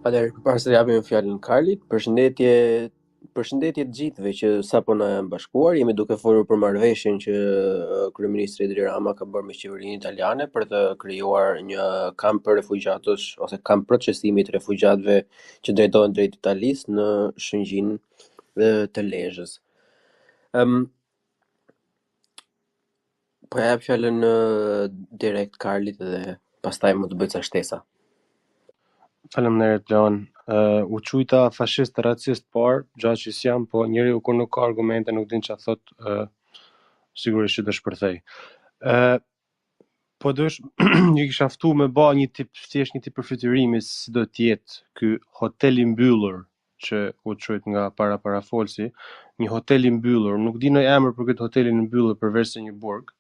Atëherë, përpara se të japim fjalën Karlit, përshëndetje të gjithëve që sapo na janë bashkuar. Jemi duke folur për marrëveshjen që kryeministri Edi Rama ka bërë me qeverinë italiane për të krijuar një kamp për refugjatësh ose kamp procesimi të refugjatëve që drejtohen drejt Italisë në Shëngjin të Lezhës. Po ja jap fjalën direkt Karlit dhe pastaj mund të bëj ca shtesa. Faleminderit Leon. U quajta fashist racist gjatë që s'jam, po njeriu kur nuk ka argumente nuk din çfarë thot, sigurisht që do shpërthej. Po dosh një kisha ftu me ba një tip përfytyrimi si do të jetë ky hotel i mbyllur që u quajt nga parafolsi, një hotel i mbyllur, nuk di në emër për këtë hotelin e mbyllur përveç se një burg.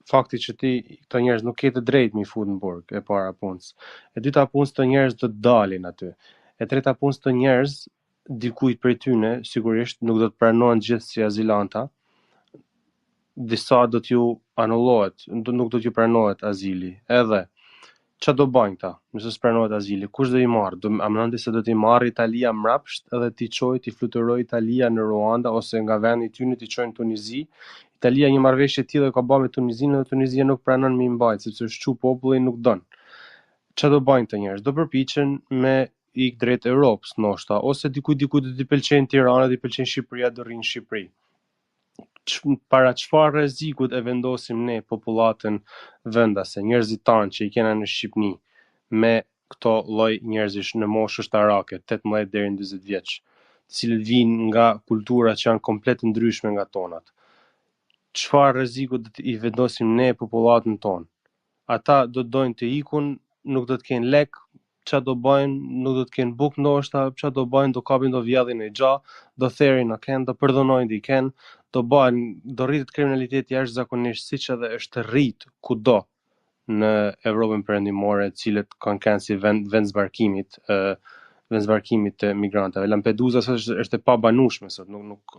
Fakti që këto njerëz nuk ketë drejt me i fut në burg e para punës. E dyta punës të njerëz do të dalin aty. E treta punës të njerëz dikujt prej tyne sigurisht nuk do të pranohen gjithë si azilanta. Disa do t'ju anullohet, nuk do t'ju pranohet azili. Edhe ç'a do bajnë këta nëse s'pranohet azili? Kush do i marrë? A mendoni se do t'i marrë Italia mrapsht edhe t'i çojë t'i fluturojë Italia në Ruanda ose nga vendi i tyre t'i çojnë në Tunizi? Italia një marrëveshje të tillë ka bërë me Tunizinë dhe Tunizia nuk pranon me i mbajt sepse shqu populli nuk don. Ç'a do bajnë këta njerëz? Do përpiqen me ik drejt Europës ndoshta ose dikujt do t'i pëlqejnë Tirana, do t'i pëlqejnë Shqipëria, do rrinë në Shqipëri. Para çfarë rrezikut e vendosim ne popullatën vendase, njerëzit tanë që i kena në Shqipni me këto lloj njerëzish në moshë shtarake, 18 deri në 40 vjeç, të cilët vijnë nga kultura që janë komplet ndryshme nga tonat. Çfarë rreziku do i vendosim ne popullatën tonë? Ata do të dojnë të ikun, nuk do të kenë lek, ç'a do bëjnë, nuk do të kenë bukë ndoshta, ç'a do bëjnë, do kapin, do vjedhin e gja, do therin në ken, do përdhunojnë diken, do rritet kriminaliteti jashtëzakonisht siç edhe është rrit kudo në Evropën perëndimore, të cilët kanë qenë si vend zbarkimit të migrantëve. Lampedusa është e pabanueshme sot, nuk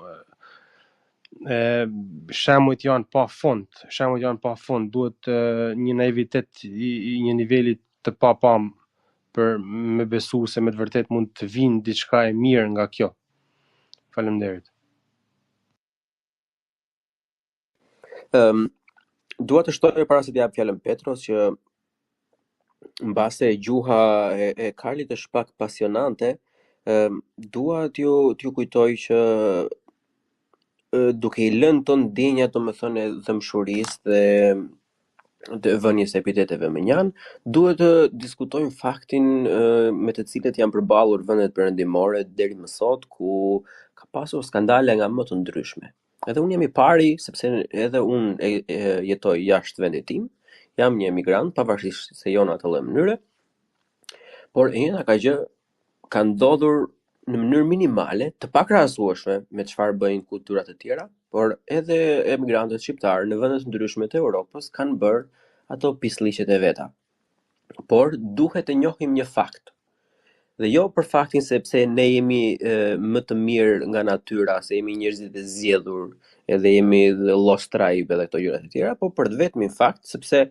shemujt janë pa fund, duhet një naivitet i një niveli të papam për me besu se me të vërtet mund të vinë diçka e mirë nga kjo. Faleminderit. Dua të shtoj para se të jap fjalën Petros që mbase gjuha e Karlit është pak pasionante, dua t'ju kujtoj që duke i lënë ton ndjenjat, domethënë dëmshurisë dhe të vënies epiteteve më njan, duhet të diskutojmë faktin me të cilët janë përballur vendet perëndimore deri më sot, ku ka pasur skandale nga më të ndryshme. Edhe unë jam i pari, sepse edhe unë jetoj jashtë vendit tim, jam një emigrant, pavarësisht se jo në atë lloj mënyre, por e njëjta gjë ka ndodhur në mënyrë minimale, të pakrahasueshme me çfarë bëjnë kultura të tjera, por edhe emigrantët shqiptarë në vende të ndryshme të Europës kanë bërë ato pislliqet e veta. Por duhet të njohim një fakt. Dhe jo për faktin sepse ne jemi më të mirë nga natyra, se jemi njerëzit e zgjedhur, edhe jemi lost tribe edhe këto gjëra të tjera, por për vetmin fakt sepse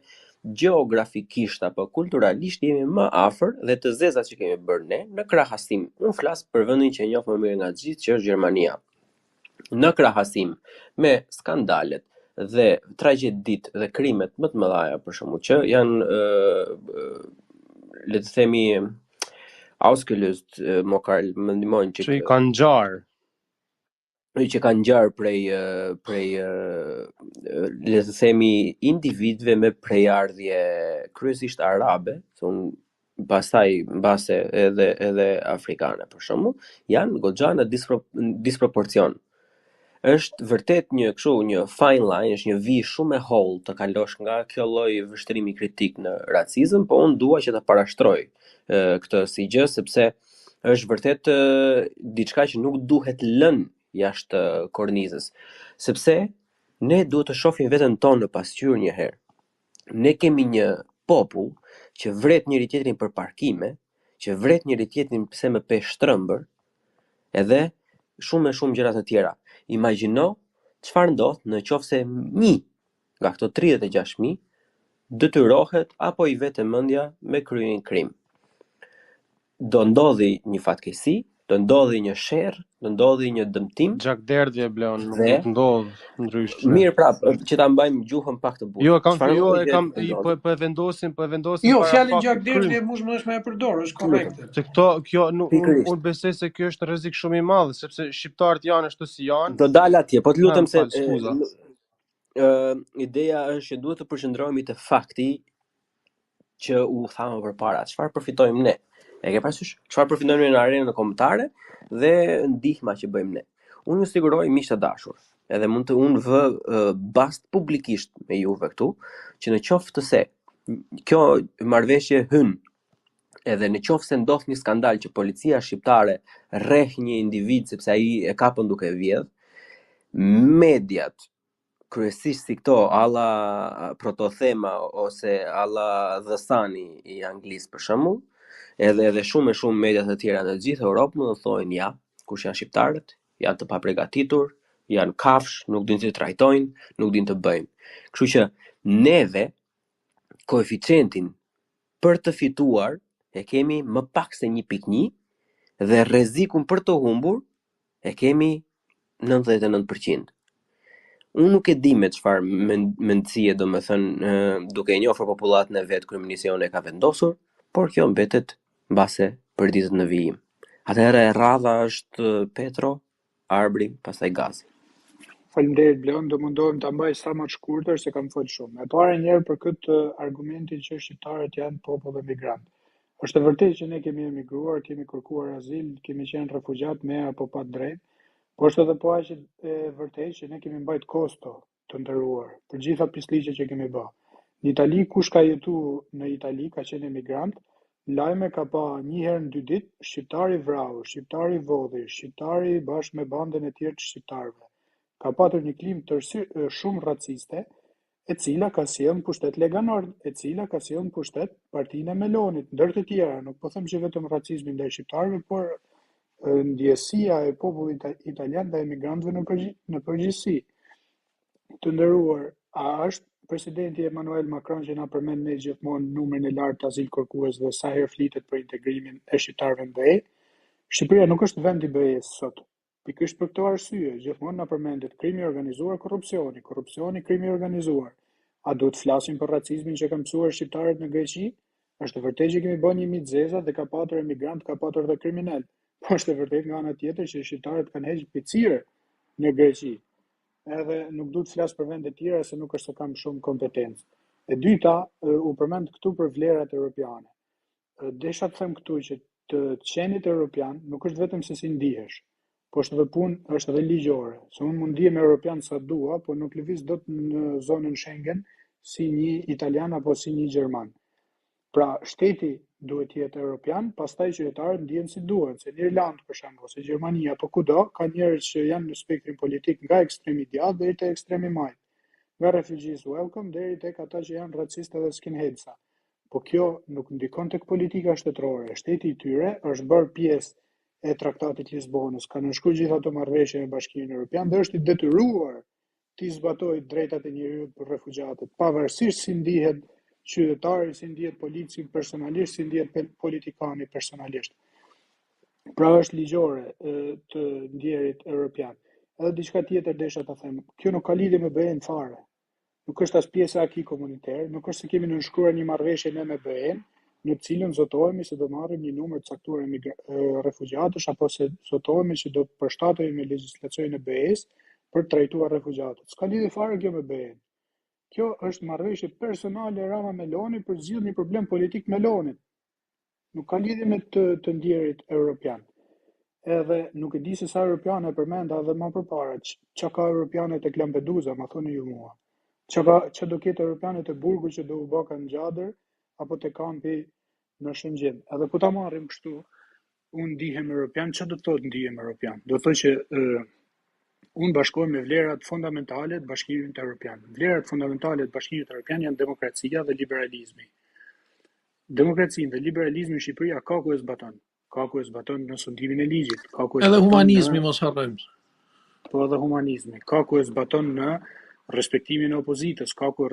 gjeografikisht apo kulturalisht jemi më afër dhe të zezat që kemi bërë ne në krahasim. Unë flas për vendin që e njoh më mirë nga gjithë, që është Gjermania. Në krahasim me skandalet dhe tragjeditë dhe krimet më të mëdha, për shembull, që janë le të themi ausgelöst, më ndihmojnë që i kanë ngjarë që kanë ngjarë prej le të themi individëve me prejardhje kryesisht arabe, thon pastaj mbase edhe afrikane për shembull, janë goxha në disproporcion. Është vërtet një fine line, është një vijë shumë e hollë të kalosh nga kjo lloj vështrimi kritik në racizëm, po unë dua që ta parashtroj këtë si gjë, sepse është vërtet diçka që nuk duhet lënë jashtë kornizës, sepse ne duhet të shohim veten tonë në pasqyrë një herë. Ne kemi një popull që vret njëri tjetrin për parkime, që vret njëri tjetrin pse më pesh shtrëmbër, edhe shumë gjëra të tjera. Imagjino çfarë ndodh në qofse një nga këto 36.000 detyrohet apo i vete mendja me kryer një krim. do ndodhi një fatkeqësi, do ndodhi një sherr, do ndodhi një dëmtim. Gjakderdhje bleon, Dhe nuk ndodh ndryshe. mirë prap, që ta mbajmë gjuhën pak të butë. Jo, po e vendosin Jo, para fjalën faktit gjakderdhje më është me e përdorë, është korrekte. Se kjo unë besoj se kjo është rrezik shumë i madh, sepse shqiptarët janë ashtu si janë. Do dal atje, po të lutem se skuza. Ideja është që duhet të përqendrohemi te fakti që u thamë përpara, çfarë përfitojmë ne. E ke parasysh çfarë përfitojmë në arenën kombëtare dhe ndihma që bëjmë ne. Unë ju siguroj miq të dashur, edhe mund të unë vë bast publikisht me juve këtu, që në qoftë se kjo marrëveshje hyn, edhe në qoftë se ndodh një skandal që policia shqiptare rreh një individ sepse ai e kapën duke vjedh, mediat kryesisht si këto alla Protothema ose alla The Sun i Anglisë për shembull, edhe shumë media të tjera në gjithë Europën do thonë ja, kush janë shqiptarët, janë të paprgatitur, janë kafsh, nuk dinë të trajtojnë, nuk dinë të bëjnë. Kështu që neve koeficientin për të fituar e kemi më pak se 1.1 dhe rrezikun për të humbur e kemi 99%. Unë nuk e di me çfarë mendësie domethënë duke e njohur popullatën e vet kryeministri e ka vendosur, por kjo mbetet mbase për ditët në vijim. Atëherë radha është Petro, Arbri, pastaj Gazi. Faleminderit Bleon, do mundohem ta mbaj sa më të shkurtër se kam folur shumë. E para njerë për këtë argumentin që shqiptarët janë popull emigrant. Është e vërtetë që ne kemi emigruar, kemi kërkuar azil, kemi qenë refugjat me apo pa drejt, por është edhe po aq e vërtetë që ne kemi mbajt kosto të nderuar për gjitha pisliqet që kemi bë. Në Itali, kush ka jetuar në Itali ka qenë emigrant, lajme ka pa një herë në 2 ditë, shqiptari vrau, shqiptari vodhi, shqiptari bashkë me bandën e tjerë të shqiptarëve. Ka patur një klimë shumë raciste, e cila ka sjellë pushtet Lega Nord, e cila ka sjellë pushtet Partinë e Melonit, ndër të tjera. Nuk po them që vetëm racizmi ndaj shqiptarëve, por ndjesia e popullit italian dhe emigrantëve në përgjithësi. Të nderuar, a është presidenti Emmanuel Macron që na përmend ne gjithmonë numrin e lartë të azil kërkuesve dhe sa herë flitet për integrimin e shqiptarëve në BE? Shqipëria nuk është vend i BE-s sot. Pikërisht për këtë arsye, gjithmonë na përmendet krimi i organizuar, korrupsioni, krimi i organizuar. A duhet flasim për racizmin që kanë mësuar shqiptarët në Greqi? Është vërtet që kemi bën një mit zeza dhe ka patur emigrant, ka patur edhe kriminal. Po është vërtet nga ana tjetër që shqiptarët kanë hequr picire në Greqi. Edhe nuk duhet flas për vende të tjera se nuk është se kam shumë kompetencë. E dyta, u përmend këtu për vlerat europiane. Desha të them këtu që të qenit europian nuk është vetëm se si ndihesh, po është edhe punë, është edhe ligjore. Se unë mund ndihem europian sa dua, po nuk lëviz dot në zonën Schengen si një italian apo si një gjerman. Pra, shteti duhet të jetë europian, pastaj qytetarët ndihen si duhen, se në Irlandë për shembull, ose Gjermania apo kudo, ka njerëz që janë në spektrin politik nga ekstremi i djathtë deri te ekstremi i majt, nga refugees welcome deri tek ata që janë racistë dhe skinheadsa. Po kjo nuk ndikon tek politika shtetërore. Shteti i tyre është bërë pjesë e traktatit Lisbonës, ka nënshkruar gjithë ato marrëveshje me Bashkimin Evropian dhe është i detyruar të zbatojë drejtat e njerëzit për refugjatët, pavarësisht si ndihet qytetari, si ndihet polici personalisht, si ndihet politikani personalisht. Pra është ligjore të ndjerit evropian. Edhe diçka tjetër desha ta them, kjo nuk ka lidhje me BE-n fare. Nuk është as pjesë e akij komuniter, nuk është se kemi nënshkruar një marrëveshje ne me BE-n, në cilën zotohemi se do marrim një numër të caktuar refugjatësh apo se zotohemi që do të përshtatemi me legjislacionin e BE-s për të trajtuar refugjatët. S'ka lidhje fare kjo me BE-n. Kjo është marrëveshje personale Rama Meloni për zgjidhur një problem politik Melonit. Nuk ka lidhje me të ndjerit europian. Edhe nuk e di se sa europiane përmenda edhe më përpara. Çka ka europiane tek Lampedusa, ma thoni ju mua. Çka do ketë europiane te burgu që do u bë kanë gjadër apo te kampi në Shëngjin. Edhe po ta marrim kështu, unë ndihem europian, çfarë do të thotë ndihem europian? Do të thotë që unë bashkohem me vlerat fundamentale të Bashkimit Evropian. Vlerat fundamentale të Bashkimit Evropian janë demokracia dhe liberalizmi. Demokracinë dhe liberalizmin në Shqipëri ka ku e zbaton. Ka ku e zbaton në sundimin e ligjit, ka ku e edhe humanizmi mos harrojmë. Po edhe humanizmi, ka ku e zbaton në respektimin e opozitës, ka ku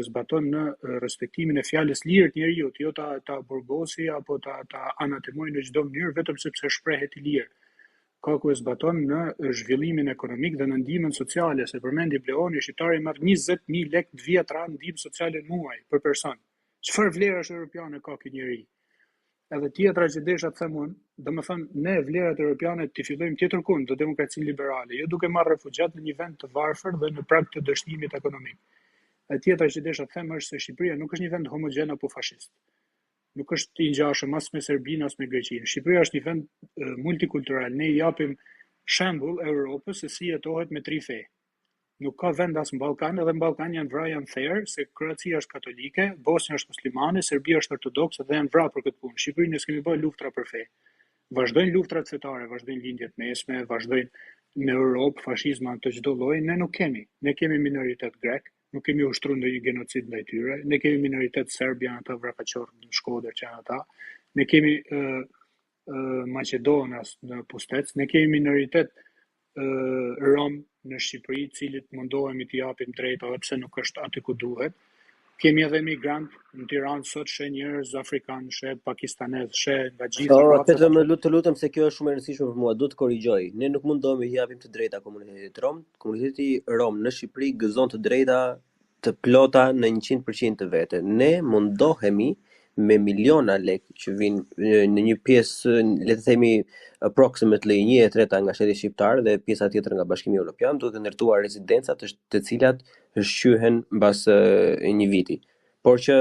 zbaton në respektimin e fjalës lirë të njeriut, jo ta burgosi apo ta anatemoj në çdo mënyrë vetëm sepse shprehet i lirë. Ka ku e zbaton në zhvillimin ekonomik dhe në ndihmën sociale, se përmendi Bleoni, shqiptari merr 20.000 lekë të vjetra ndihmë sociale në muaj për person. Çfarë vlerash europiane ka ky njeri? Edhe tjetra që desha të them unë, domethënë ne vlerat europiane t'i fillojmë tjetër kund të demokracinë liberale, jo duke marrë refugjat në një vend të varfër dhe në prag të dështimit ekonomik. E tjetra që desha të them është se Shqipëria nuk është një vend homogjen apo fashist. Nuk është i ngjashëm as me Serbinë as me Greqinë. Shqipëria është një vend multikultural. Ne i japim shembull Europës se si jetohet me 3 fe. Nuk ka vend as në Ballkan, edhe në Ballkan janë therë, se Kroacia është katolike, Bosnia është muslimane, Serbia është ortodokse dhe janë vrarë për këtë punë. Shqipërinë ne s'kemi bërë luftra për fe. Vazhdojnë luftrat fetare, vazhdojnë lindjet mesme, vazhdojnë në Europë fashizma të çdo lloji, ne nuk kemi. Ne kemi minoritet grek, nuk kemi ushtruar ndonjë genocid ndaj tyre, ne kemi minoritet serb, janë ata vrapaqorë në Shkodër që janë ata. Ne kemi Maqedonas në Pustec, ne kemi minoritet rom në Shqipëri, cilit mundohemi t'i japim drejta edhe pse nuk është aty ku duhet. Kemi edhe migrant në Tiranë sot, sheh njerëz afrikan, sheh pakistanez, sheh nga gjitha Petro, më lutem se kjo është shumë e rëndësishme për mua, do të korrigjoj. Ne nuk mundohemi t'i japim të drejta komunitetit rom. Komuniteti rom në Shqipëri gëzon të drejta të plota në 100% të vete. Ne mundohemi me miliona lekë që vinë në një pjesë, le të themi approximately 1/3 nga shteti shqiptar dhe pjesa tjetër nga Bashkimi Evropian, duke ndërtuar rezidenca të cilat shqyhen mbas një viti. Por që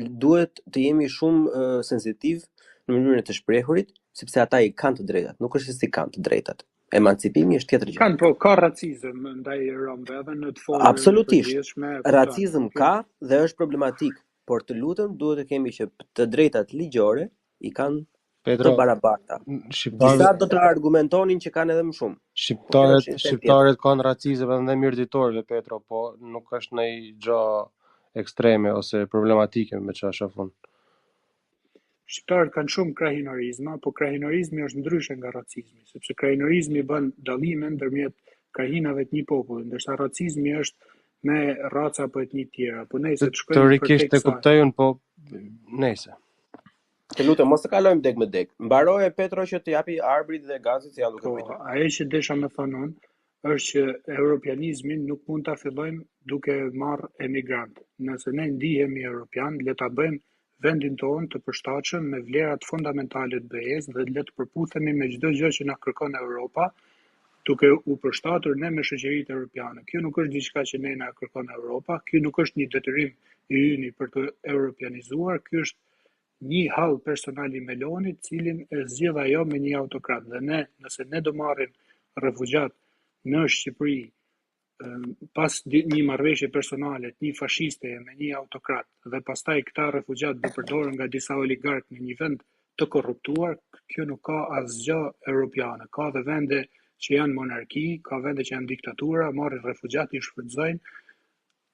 duhet të jemi shumë sensitiv në mënyrën e të shprehurit, sepse ata i kanë të drejtat, nuk është se si kanë të drejtat. Emancipimi është tjetër gjë. Kanë, po ka racizëm ndaj romëve edhe në të folur. Absolutisht. Racizëm ka dhe është problematik, por të lutem duhet të kemi që të drejtat ligjore i kanë të barabarta. Disa do të argumentonin që kanë edhe më shumë. Shqiptarët kanë racizëm edhe ndaj mirëditorëve, Petro, po nuk është ndonjë gjë ekstreme ose problematike me çfarë shafon. Shqiptarët kanë shumë krahinorizma, po krahinorizmi është ndryshe nga racizmi, sepse krahinorizmi bën dallime ndërmjet krahinave të një populli, ndërsa racizmi është me raca apo etni tjera. Po nejse të shkojmë teorikisht e kuptojun, po nejse. Të lutem, mos të kalojmë dek me dek. Mbaroje Petro që të japi arbrit dhe gazit si janë duke pritur. Po, ajo që desha me thonë unë është që europianizmin nuk mund ta fillojmë duke marrë emigrant. Nëse ne ndihemi europian, le ta bëjmë vendin tonë të përshtatshëm me vlerat fundamentale të BE-s dhe le të përputhemi me çdo gjë që na kërkon Europa, duke u përshtatur ne me shoqëritë europiane. Kjo nuk është diçka që ne na kërkon Europa, kjo nuk është një detyrim i yni për të europianizuar, ky është një hall personal i Melonit, cilin e zgjidh ajo me një autokrat. Dhe ne, nëse ne do marrim refugjat në Shqipëri pas një marrëveshje personale të një fashiste me një autokrat dhe pastaj këta refugjat do përdoren nga disa oligark në një vend të korruptuar, kjo nuk ka asgjë europiane. Ka dhe vende që janë monarki, ka vende që janë diktatura, marrin refugjat, i shfrytëzojnë,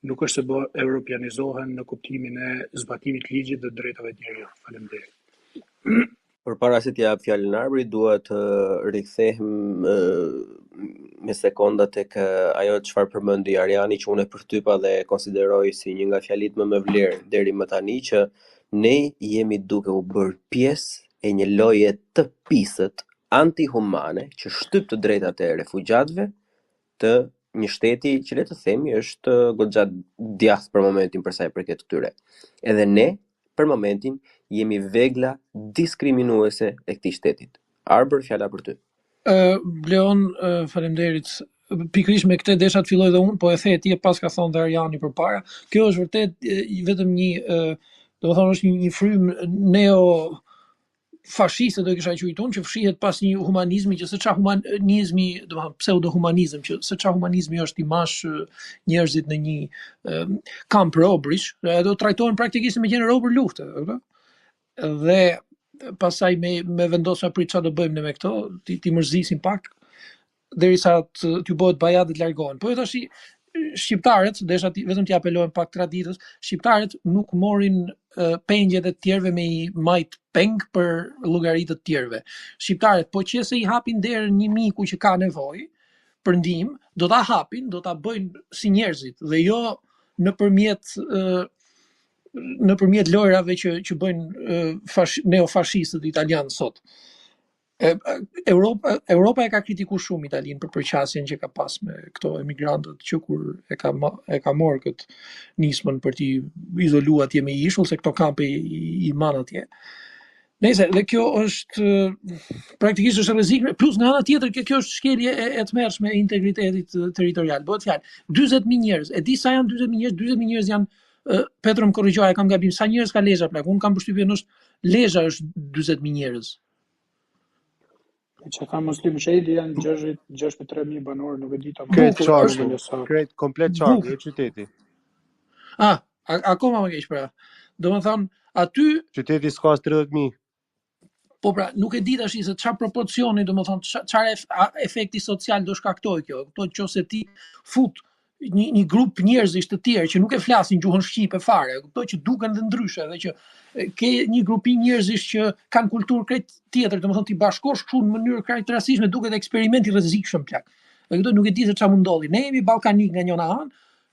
nuk është se europianizohen në kuptimin e zbatimit të ligjit dhe drejtave të njerëzit. Faleminderit. Përpara se t'jap fjalën arbrit, dua të rikthehem me sekonda tek ajo çfarë përmendi Ariani, që unë e përtypa dhe konsideroj si një nga fjalit më vlerë deri më tani, që ne jemi duke u bërë pjesë e një loje të pisët antihumane që shtyp të drejtat e refugjatëve të një shteti që le të themi është goxha djathtë për momentin për sa i përket këtyre. Edhe ne për momentin jemi vegla diskriminuese e këtij shtetit. Arbër, fjala për ty. Bleon, faleminderit. Pikërisht me këtë desha të filloj dhe unë, po e the ti e pas ka thonë dhe Ariani përpara. Kjo është vërtet vetëm një, domethënë është një frym neo fashiste do kisha quajtur që fshihet pas një humanizmi që se çfarë humanizmi, domethënë pseudo-humanizëm, që se çfarë humanizmi është i mash njerëzit në një kamp robrish, do trajtohen praktikisht me qenë robër lufte, dhe pastaj me vendosur prit çfarë do bëjmë ne me këto, ti mërzisin pak derisa t'ju bëhet bajat dhe të largohen. Po tash shqiptarët, desha vetëm t'i apelojnë pak traditës, shqiptarët nuk morin pengjet e tjerëve me i majt peng për llogaritë të tjerëve. Shqiptarët, po qëse i hapin derën një miku që ka nevojë, për ndihmë, do ta hapin, do ta bëjnë si njerëzit dhe jo nëpërmjet lojrave që bëjnë neofashistët italianë sot. Europa e ka kritikuar shumë Italinë për përqasjen që ka pas me këto emigrantët që kur e ka marrë këtë nismën për t'i izoluar atje me ishull se këto kampe i man atje. Nëse dhe kjo është praktikisht është rrezikshme, plus nga ana tjetër kjo është shkelje e tmerrshme e integritetit territorial. Bëhet fjalë 40.000 njerëz. E di sa janë 40.000 njerëz? 40.000 njerëz janë Petro më korrigjoja, kam gabim. Sa njerëz ka Lezhë plak? Unë kam përshtypjen është Lezhë është 40.000 njerëz. Që ka muslim shehidi janë 63.000 banorë, nuk e di ta. Krejt komplet qarku e qyteti. Akoma më keq pra. Domethënë aty qyteti s'ka 30.000. Po pra, nuk e di tash se çfarë proporcioni, domethënë çfarë efekti social do shkaktoj kjo. Kto nëse ti fut një grup njerëzish të tjerë që nuk e flasin gjuhën shqipe fare, këto që duken dhe ndryshe dhe që ke një grupim njerëzish që kanë kulturë krejt tjetër, domethënë ti bashkosh kështu në mënyrë krejt rastishme duket eksperiment i rrezikshëm plak. Dhe këto nuk e di se çfarë mund ndodhi. Ne jemi ballkanik nga njëra anë,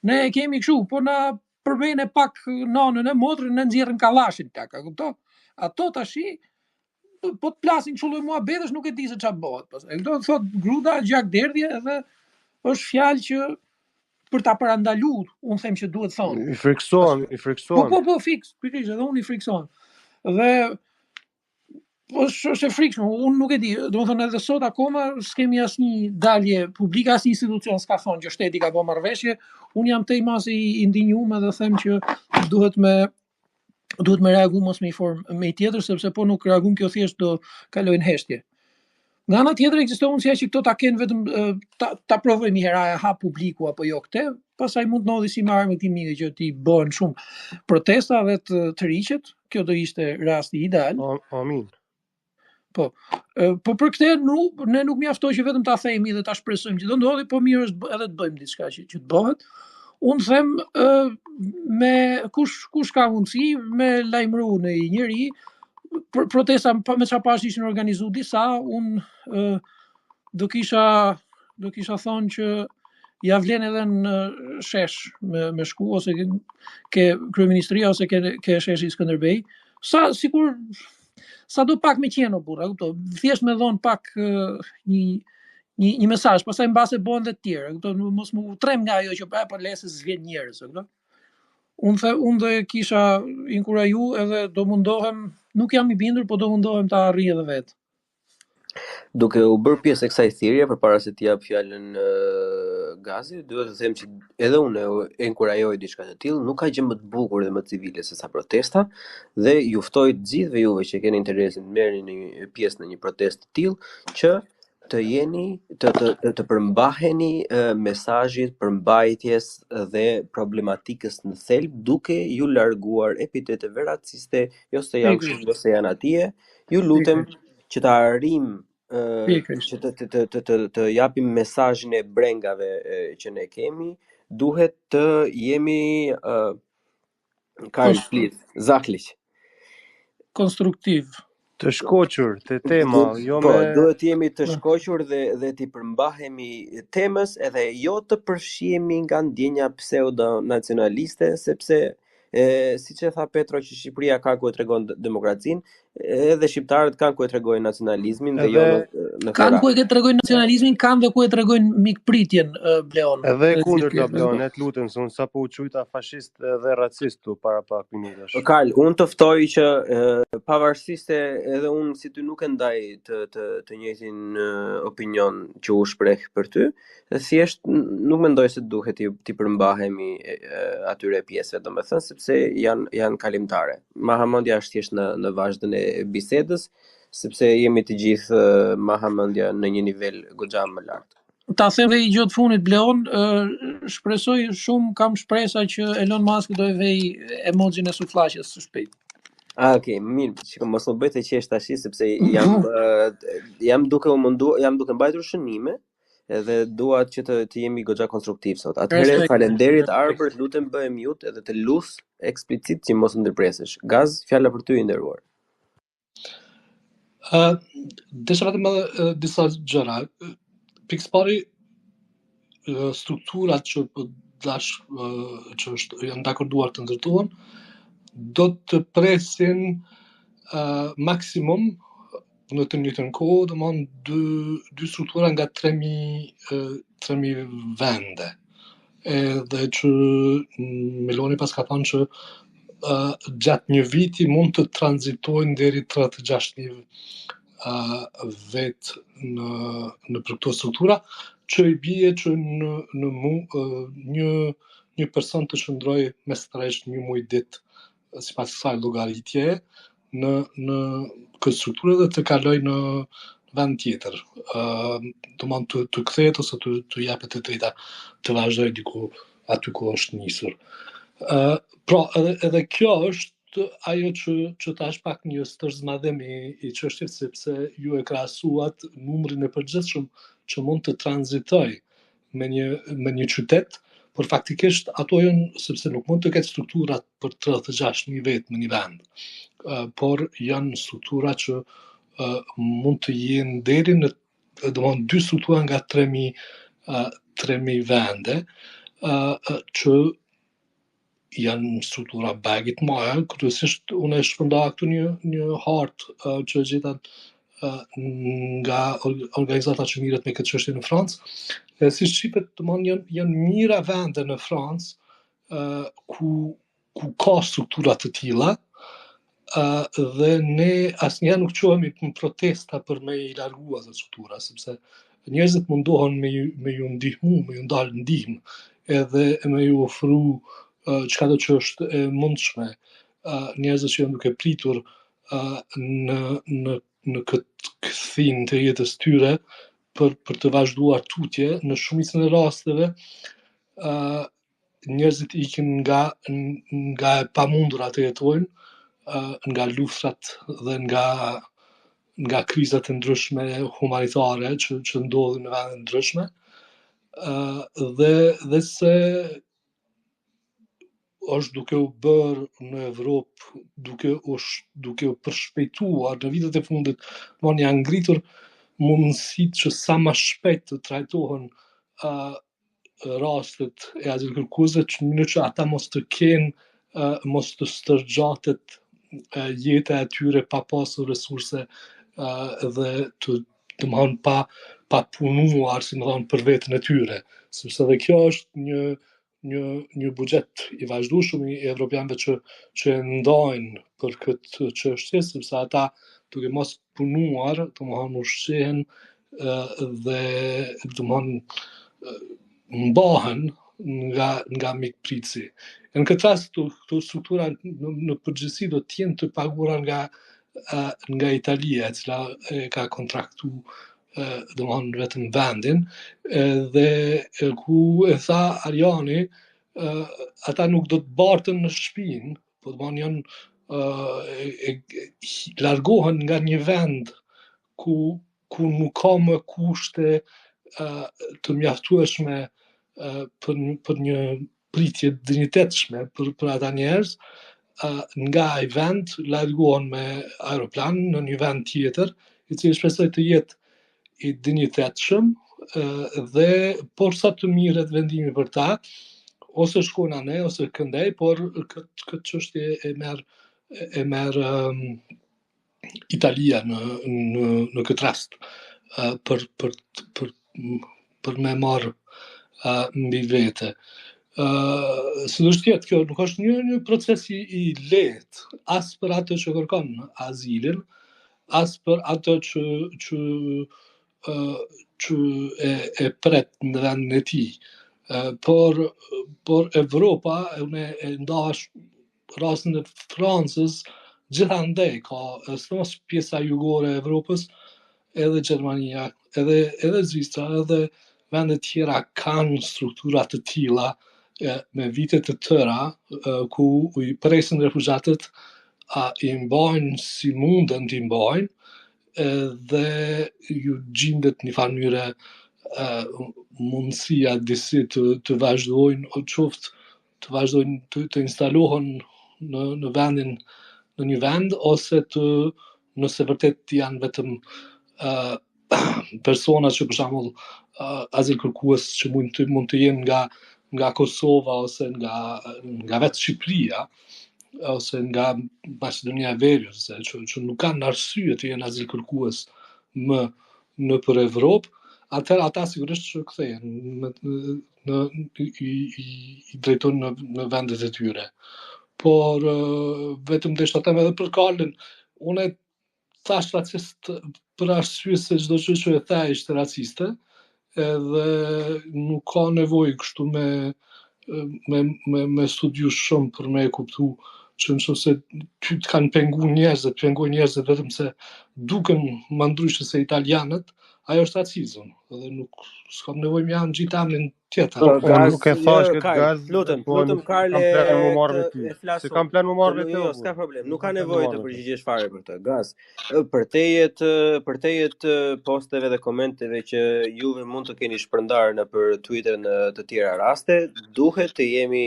ne kemi kështu, po na përmene pak nonën e motrën në nxjerrën kallashin plak, a kupton? Ato tashi po të plasin kështu lloj muhabetesh nuk e di se çfarë bëhet. Këto thot gruda gjak derdhje edhe është fjalë që për ta parandaluar, unë them që duhet thonë. I friksohen. Po, fiks, pikërisht, edhe unë i friksohem. Dhe është e frikshme, unë nuk e di, domethënë edhe sot akoma s'kemi asnjë dalje publike, asnjë institucion s'ka thonë që shteti ka bërë marrëveshje. Unë jam tej masi i ndinjuar dhe them që duhet me reagu mos me i formë me i tjetër, sepse po nuk reagum kjo thjesht do kalojnë heshtje. Nga ana tjetër ekziston mundësia që këto ta kenë vetëm ta provojmë një herë a hap publiku apo jo këtë, pastaj mund të ndodhi si me armë timike që ti bëhen shumë protesta dhe të riqet, kjo do ishte rasti ideal. Amin. Po për këtë ne nuk mjaftoj që vetëm ta themi dhe ta shpresojmë që do ndodhi, po mirë është edhe të bëjmë diçka që të bëhet. Unë them me kush ka mundësi me lajmëru në një njeri protesta me çfarë pash ishin organizuar disa, unë do kisha thonë që ja vlen edhe në shesh me shku ose ke kryeministria ose ke sheshi Skënderbej, sa do pak me qenë o burra, kupto, thjesht me dhon pak një mesazh, pastaj mbase bëhen dhe të tjerë, kupto, mos më trem nga ajo që po lese s'vjen njerëz, kupto. Unë do kisha inkuraju edhe do mundohem, nuk jam i bindur, po do mundohem ta arrij edhe vetë. Duke u bërë pjesë e kësaj thirrje përpara se t'i jap fjalën Gazi, duhet të them që edhe unë e inkurajoj diçka të tillë, nuk ka gjë më të bukur dhe më civile se sa protesta, dhe ju ftoj të gjithëve juve që keni interesin të merrni pjesë në një protestë të tillë që të jeni të përmbaheni mesazhit përmbajtjes dhe problematikës në thelb, duke ju larguar epiteteve raciste, jo se janë kështu, jo se janë atje. Ju lutem që ta arrim që të japim mesazhin e brengave që ne kemi, duhet të jemi zakliq. Konstruktiv. Të shkoqur te tema, duhet jemi të shkoqur dhe t'i përmbahemi temës edhe jo të përfshihemi nga ndjenja pseudo-nacionaliste, sepse siç e tha Petro që Shqipëria ka ku e tregon demokracinë, edhe shqiptarët kanë ku e tregojnë nacionalizmin dhe jo në kanë ku e tregojnë nacionalizmin, kanë dhe ku e tregojnë mikpritjen, Bleon. Edhe kundërta Bleon, et lutem se unë sapo u quajta fashist dhe racist para pak minutash. Karl, unë të ftoj që pavarësisht se edhe unë si ty nuk e ndaj të njëjtin opinion që u shpreh për ty, thjesht nuk mendoj se duhet t'i përmbahemi atyre pjesëve, domethënë sepse janë kalimtare. Mahamendja është thjesht në vazhdën e bisedës, sepse jemi të gjithë mahamendja në një nivel goxha më lart. Ta them dhe i gjotë funit Bleon, shpresoj shumë, kam shpresa që Elon Musk do e vej emogjin e suflaqes së shpejt. Okay, mirë, që mos më bëj të qesh tash sepse jam duke mbajtur shënime, edhe dua që të jemi goxha konstruktiv sot. Atëherë faleminderit Arbër, lutem bëhe mute edhe të lus eksplicit që mos ndërpresesh. Gaz, fjala për ty i nderuar. Desha vetëm edhe disa gjëra. Pikëpari strukturat që që janë dakorduar të ndërtohen, do të presin maksimum në të njëjtën kohë, domethënë dy struktura nga 3000 vende. Edhe që Meloni pas ka thënë që gjatë një viti mund të tranzitojnë deri 36.000 vetë në për këto struktura, që i bie që në një person të shndroj mesatresht një muaj ditë sipas kësaj llogaritje në këtë strukturë dhe të kaloj në vend tjetër. Domethënë të kthehet ose të japet të drejta të vazhdoj diku aty ku është nisur. Pra edhe kjo është ajo që tash pak një stërzmadhim i çështjes, sepse ju e krahasuat numrin e përgjithshëm që mund të tranzitoj me një qytet, por faktikisht ato janë, sepse nuk mund të ketë strukturat për 36.000 vetë në një vend, por janë struktura që mund të jenë deri në, domethënë dy struktura nga 3.000 vende, që janë struktura bagit maja, kryesisht unë e shpërnda këtu një hartë që gjeta nga organizata që mirët me këtë çështje në Francë. Si shqipet, domethënë janë mira vende në Francë ku ka struktura të tilla, dhe ne asnjëherë nuk qohemi në protesta për me i largu ato struktura, sepse njerëzit mundohen me ju ndihmu, me ju ndalë ndihmë, edhe me ju ofru çka do që është e mundshme njerëzit që janë duke pritur në këtë kthim të jetës tyre për të vazhduar tutje. Në shumicën e rasteve njerëzit ikin nga e pamundura të jetojnë, nga luftrat dhe nga krizat e ndryshme humanitare që ndodhin në vende ndryshme, dhe se është duke u bërë në Evropë, duke u përshpejtuar në vitet e fundit, janë ngritur mundësitë që sa më shpejt të trajtohen rastet e azilkërkuesve, në mënyrë që ata mos të kenë, mos të stërgjatet jeta e tyre pa pasur resurse dhe domethënë pa punuar, si më thonë, për veten e tyre, sepse edhe kjo është një buxhet i vazhdueshëm i evropianëve që e ndajnë për këtë çështje, sepse ata duke mos punuar, domethënë ushqehen dhe domethënë mbahen nga mikpritësi. Në këtë rast këto struktura në përgjithësi do të jenë të paguara nga Italia, e cila ka kontraktu domethënë vetëm vendin, dhe ku e tha Ariani, ata nuk do të bartën në shtëpinë, po domethënë janë largohen nga një vend ku nuk ka më kushte të mjaftueshme për një pritje dinjitetshme për ata njerëz, nga ai vend largohen me aeroplan në një vend tjetër, i cili shpresoj të jetë i dinjitetshëm, dhe por sa të mirët vendimi për ta, ose shkojnë anë ose këndej, por këtë çështje e merr Italia në këtë rast, për me marrë mbi vete. Si do të jetë, kjo nuk është një proces i lehtë, as për atë që kërkon azilin, as për atë që e pret në vendin e tij. Por Evropa, unë e ndash rastin e Francës, gjithandej ka, sidomos pjesa jugore e Evropës, edhe Gjermania, edhe Zvicra, edhe vende tjera kanë struktura të tilla me vite të tëra, ku i presin refugjatët, i mbajnë si munden t'i mbajnë, dhe ju gjendet një farë mënyre mundësia disi të vazhdojnë, qoftë të vazhdojnë të instalohen në vendin, në një vend, ose nëse vërtet janë vetëm persona që për shembull azil kërkues që mund të jenë nga Kosova ose nga vetë Shqipëria ose nga Maqedonia e Veriut, që nuk kanë arsye të jenë azil kërkues më në për Evropë, atëherë ata sigurisht që kthehen i drejtojnë në vendet e tyre. Por vetëm desha them edhe për Karlin, unë thash racist për arsye se çdo gjë që e tha ishte raciste, edhe nuk ka nevojë kështu me studiu shumë për me e kuptu që nëse ty të kanë pengu njerëzit, pengojnë njerëzit vetëm se duken më ndryshe se italianët, ajo është racizëm, edhe nuk s'kam nevojë me janë gjitamin tjetër. Unë nuk e thash këtë gaz, lutem Karle, se kam plan më marrë me të. Jo, s'ka problem. Nuk ka nevojë të përgjigjesh fare për këtë. Gaz. Për te jetë posteve dhe komenteve që juve mund të keni shpërndarë në për Twitter në të tjera raste, duhet të jemi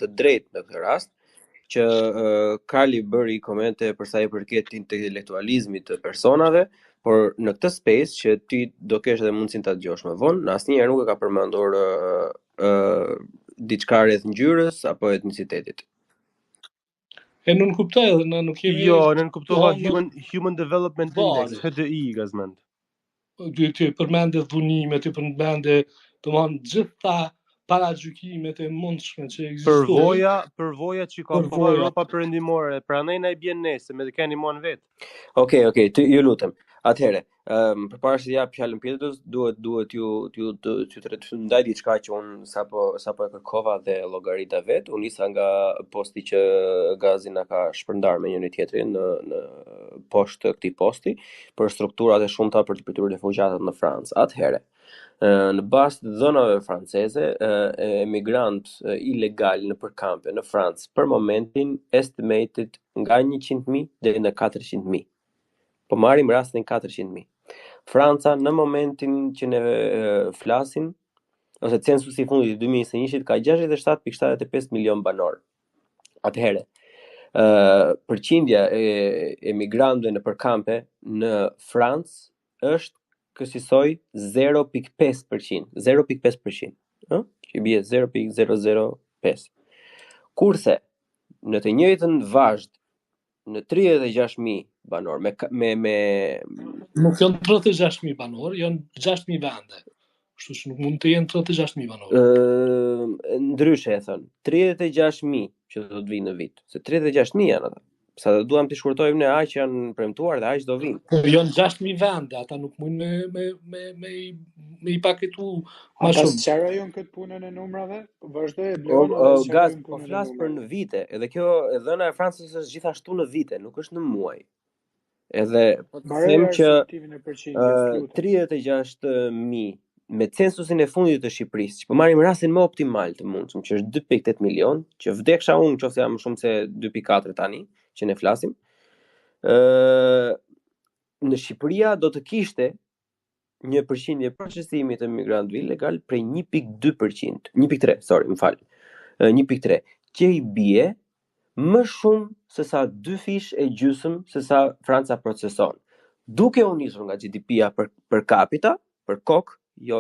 të drejtë në këtë rast që Karli bëri komente për sa i përket intelektualizmit të personave, por në këtë space që ti do kesh edhe mundësinë ta dëgjosh më vonë, në asnjëherë nuk e ka përmendur diçka rreth ngjyrës apo etnicitetit. E nuk kuptoj edhe nuk jemi. Jo, në kuptova Human Development Index, HDI gazmend. Ti përmende dhunimet, ti përmende domthon gjitha paragjykimet e mundshme që ekzistojnë. Përvoja që ka në Europa perëndimore, prandaj na i bjen nese, me të keni mon vet. Okej, ju lutem. Atëherë, përpara se jap fjalën Pjetrës, duhet ju të ndaj diçka që un sapo e kërkova dhe llogarita vet. Unë nisa nga posti që Gazi na ka shpërndar me njëri tjetrin në poshtë këtij posti për strukturat e shumta për të pritur refugjatët në Francë. Atëherë, në bazë të dhënave franceze, emigrant ilegal në përkampe në Francë për momentin estimated nga 100.000 deri në 400.000. Po marrim rastin 400.000. Franca në momentin që ne flasim, ose censusi i fundit i 2021 ka 67.75 milion banor. Atëherë, përqindja e emigrantëve në përkampe në Francë është kësaj 0.5%, 0.5%, që bie 0.005. Kurse në të njëjtën vazhd në 36.000 banor me nuk janë 36.000 banor, janë 6.000 vende. Kështu që nuk mund të jenë 36.000 banor. Ndryshe e thënë, 36.000 që do të vinë në vit, se 36.000 janë ata. Sa do duam të shkurtojmë ne aq janë premtuar dhe aq do vinë. Janë 6.000 vende, ata nuk mund me i paketu më Ata shumë. sqarojnë këtë punën e numrave, vazhdoi Bleon. Gaz, po flas për në vite, edhe kjo dhëna e Francës është gjithashtu në vite, nuk është në muaj. Edhe po të them që 36.000 me censusin e fundit të Shqipërisë, që po marrim rastin më optimal të mundshëm, që është 2.8 milion, që vdeksha unë nëse jam më shumë se 2.4 tani, që ne flasim. Në Shqipëria do të kishte një përqindje procesimi të migrantëve ilegal prej 1.2%, 1.3, sorry, më fal. 1.3, që i bie më shumë se sa 2 fish e gjysmë se sa Franca proceson. Duke u nisur nga GDP-ja për capita, për kokë, jo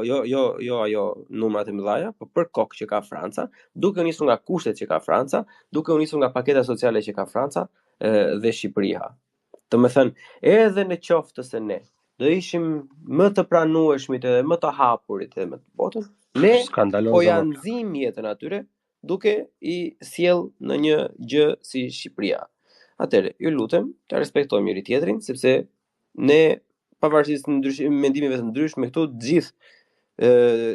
ajo numrat e mëdha, por për kokë që ka Franca, duke u nisur nga kushtet që ka Franca, duke u nisur nga paketa sociale që ka Franca dhe Shqipëria. Do të thënë, edhe në qoftë se ne do ishim më të pranueshmit edhe më të hapurit edhe më të botën, ne po ja nxim jetën atyre duke i sjell në një gjë si Shqipëria. Atëherë, ju lutem ta respektojmë njëri tjetrin, sepse ne pavarësisht mendimeve të ndryshme këtu të gjithë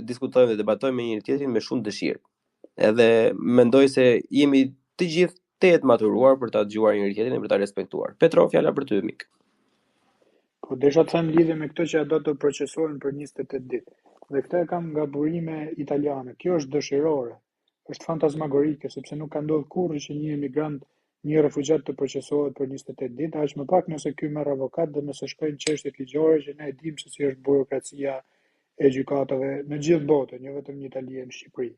diskutojmë dhe debatojmë me njëri tjetrin me shumë dëshirë. Edhe mendoj se jemi të gjithë të jetë maturuar për ta dëgjuar njëri tjetrin dhe për ta respektuar. Petro, fjala për ty mik. Po desha të them lidhje me këtë që do të procesohen për 28 ditë. Dhe këtë kam nga burime italiane. Kjo është dëshirore. Është fantazmagorike sepse nuk ka ndodhur kurrë që një emigrant, një refugjat të procesohet për 28 ditë, aq më pak nëse ky merr avokat dhe nëse shkojnë çështjet ligjore që ne e dimë se si është burokracia e gjykatave në gjithë botën, jo vetëm në Itali e në Shqipëri.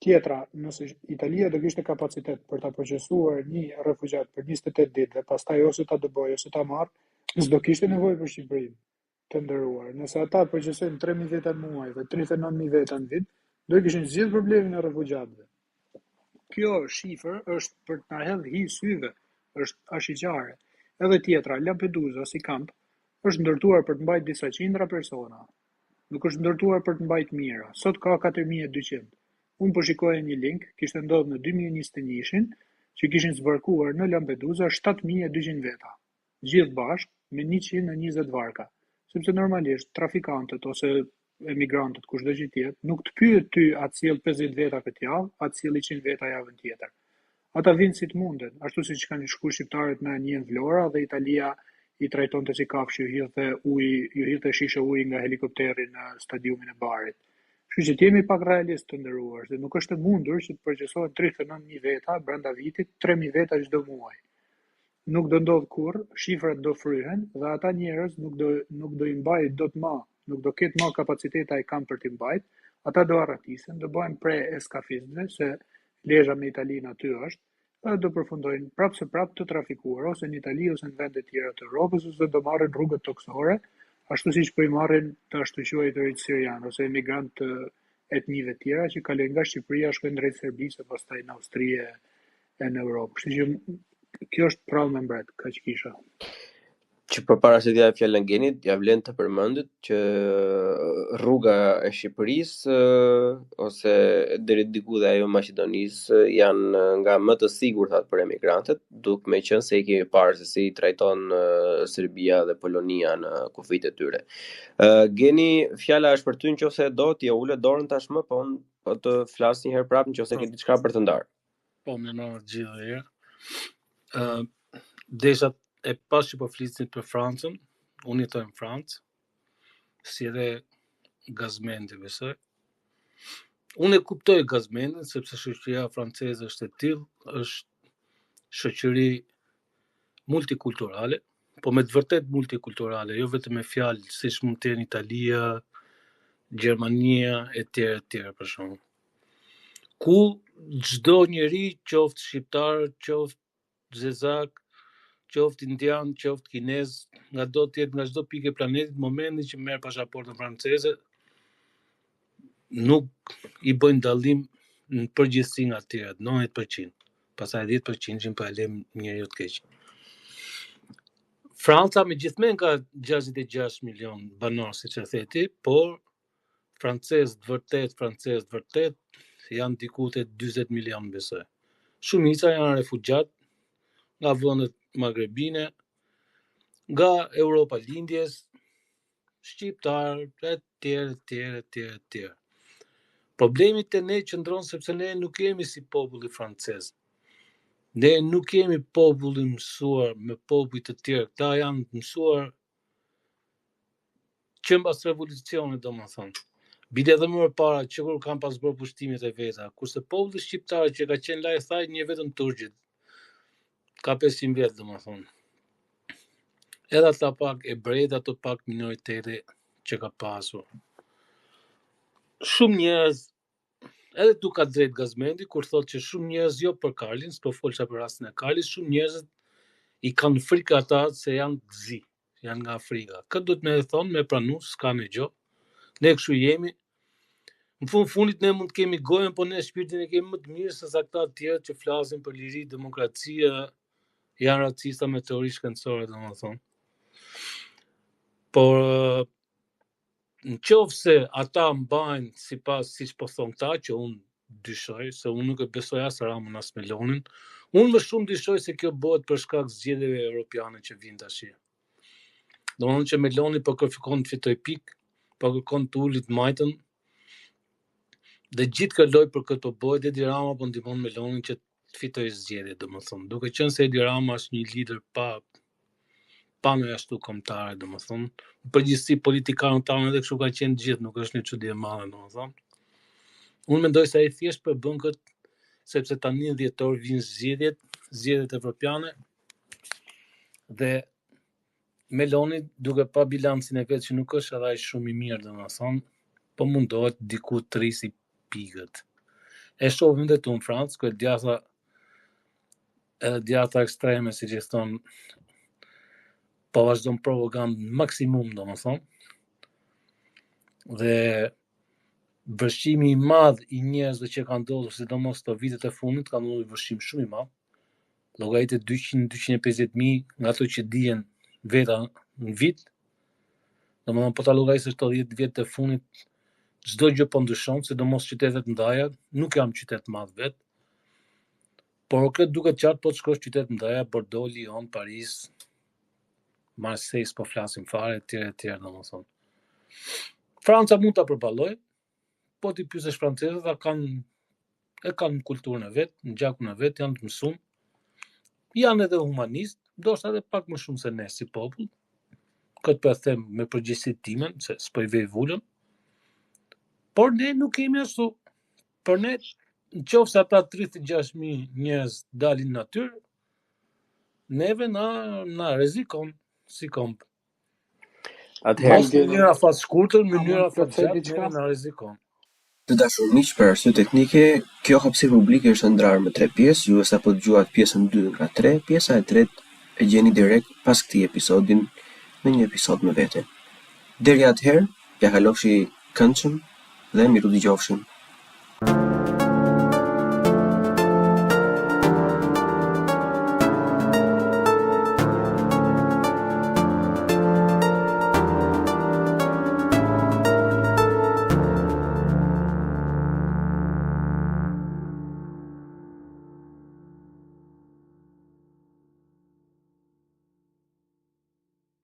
Tjetra, nëse Italia do kishte kapacitet për ta procesuar një refugjat për 28 ditë dhe pastaj ose ta dëbojë ose ta marrë, s'do kishte nevojë për Shqipërinë. të nderuar, nëse ata përgjithësojnë 3.000 veta në muaj dhe 39.000 veta në vit, do i kishin zgjidhur problemin e refugjatëve. Kjo shifër është për të na hedhur hi syve, është ashiqare. Edhe tjetra, Lampedusa si kamp është ndërtuar për të mbajtur disa qindra persona. Nuk është ndërtuar për të mbajtur mijëra. Sot ka 4.200. Unë po shikoja një link, kishte ndodhur në 2021-shin, që kishin zbarkuar në Lampedusa 7.200 veta, gjithë bashkë me 120 varka, sepse normalisht trafikantët ose emigrantët, kushdo që tjetë, nuk të pyet ty atë sjell 50 veta këtë javë, atë sjell 100 veta javën tjetër. Ata vinë si të munden, ashtu siç kanë shkuar shqiptarët në një Vlora dhe Italia i trajtonte si kafshë, ju hidhte shishe uji nga helikopteri në stadiumin e Barit. Kështu që jemi pak realist të nderuar, se nuk është e mundur që të përgjithësohet 39.000 veta brenda vitit, 3.000 veta çdo muaj. Nuk do ndodh kurrë, shifrat do fryhen dhe ata njerëz nuk do i mbajnë dot më, nuk do ketë më kapaciteta e kanë për t'i mbajt, ata do arratisen, do bëhen pre eskafistëve, se lezha me Italinë aty është, dhe do përfundojnë prapë të trafikuar, ose në Itali, ose në vende tjera të Europës, ose do marrin rrugët toksore, ashtu siç po i marrin të ashtu quajturit sirian, ose emigrant të etnive tjera që kalojnë nga Shqipëria, shkojnë drejt Serbisë, pastaj në Austri e në Europë. Kështu që kjo është prallë me mbret, kaq kisha. Që përpara se t'ja fjalën Genit, ja vlen të përmendet që rruga e Shqipërisë ose deri diku dhe ajo Maqedonisë janë nga më të sigurtat për emigrantët, duke me qenë se i kemi parë se si trajton Serbia dhe Polonia në kufijtë e tyre. Geni, fjala është për ty nëse do t'ja ule dorën tashmë, po unë po të flas një herë prapë nëse ke diçka për të ndarë. Po më në gjithë herë. Desha e pas që po flisnin për Francën, unë jetoj në Francë, si edhe Gazmendi besoj. Unë e kuptoj Gazmendin, sepse shoqëria franceze është e tillë, është shoqëri multikulturale, po me të vërtet multikulturale, jo vetëm me fjalë siç mund të jenë Italia, Gjermania e tjera për shembull. Ku çdo njeri, qoftë shqiptar, qoftë zezak, qoftë indian, qoftë kinez, nga çdo pikë e planetit, momentin që merr pasaportën franceze, nuk i bëjnë dallim në përgjithësi nga të tjerat, 90%. Pastaj 10% po e lëm njeriu të keq. Franca megjithëse ka 66 milion banor, siç e the ti, por francezë vërtet janë diku te 40 milion besoj. Shumica janë refugjat nga vendet magrebine, nga Europa lindjes, shqiptar, etj. Problemi te ne qëndron sepse ne nuk jemi si populli francez. Ne nuk jemi populli mësuar me popull të tjerë. Këta janë mësuar që mbas revolucionit, domethënë. Bile edhe më parë që kur kanë pas bërë pushtimet e veta, kurse populli shqiptar që ka qenë lajë thaj një vetëm turqit, ka 500 vjet domethënë. Edhe ata pak ebrejt, ato pak minoritete që ka pasur. Shumë njerëz, edhe tu ka drejt Gazmendi, kur thotë që shumë njerëz jo për Karlin, s'po folsha për rastin e Karlit, shumë njerëz i kanë frikë ata se janë gzi, janë nga Afrika. Këtë duhet me thonë, me pranu, s'ka me gjo. Ne kështu jemi. Në fundit ne mund të kemi gojën, po ne shpirtin e kemi më të mirë se sa këta tjerë që flasin për liri, demokracia, janë racista me teori shkencore, domethënë. Por në qoftë se ata mbajnë siç po thon këta, që unë dyshoj, se unë nuk e besoj as Ramën as Melonin, unë më shumë dyshoj se kjo bëhet për shkak zgjedhjeve europiane që vijnë tash. Domethënë që Meloni po kërkon të fitoj pikë, po kërkon të ulit majtën, dhe gjithë kjo lojë për këtë po bëhet, Edi Rama po ndihmon Melonin që të fitojë zgjedhjet, domethënë, duke qenë se Edi Rama është një lider pa në ashtu kombëtare, domethënë, në përgjithësi politikanët tanë edhe kështu ka qenë gjithë, nuk është një çudi e madhe, domethënë. Unë mendoj se ai thjesht po bën këtë sepse tani në dhjetor vijnë zgjedhjet evropiane, dhe Meloni, duke pa bilancin e vet që nuk është edhe ai shumë i mirë, domethënë, po mundohet diku të rrisi pikët. E shohim edhe tu në Francë, ku djatha, edhe djatha ekstreme, siç e thon po vazhdon propagandë maksimum, domethënë. Dhe vërshimi i madh i njerëzve që kanë ndodhur, sidomos këto vitet e fundit, ka ndodhur vërshim shumë i madh. Llogaritë 200-250.000 nga ato që dihen veta në vit. Domethënë po ta llogarisësh këto 10 vjet të fundit, çdo gjë po ndryshon, sidomos qytetet mëdha, nuk jam qytet madh vet. Por këtë duket qartë po të shkosh qytet mëdha, Bordeaux, Lyon, Paris, Marseille, po flasim fare, etj, domethënë. Franca mund ta përballoj, po ti pyesësh francezët, kanë kulturën e vet, në gjakun e vet, janë të mësuar. Janë edhe humanist, ndoshta edhe pak më shumë se ne si popull. Këtë po e them me përgjegjësi time, se s'po i vej vulën. Por ne nuk kemi ashtu. Për ne, nëse ata 36.000 njerëz dalin në natyrë, neve na rrezikon si komp. Atëherë, Mënyra fat shkurtër, mënyra fat gjatë, neve na rrezikon. të dashur miq, për arsye teknike, kjo hapësirë publike është ndrarë në 3 pjesë. Ju sapo dëgjuat pjesën 2 nga 3, pjesa e 3 e gjeni direkt pas këtij episodin në një episod më vete. Deri atëherë, ja kalofshi këndshëm dhe miru dëgjofshim.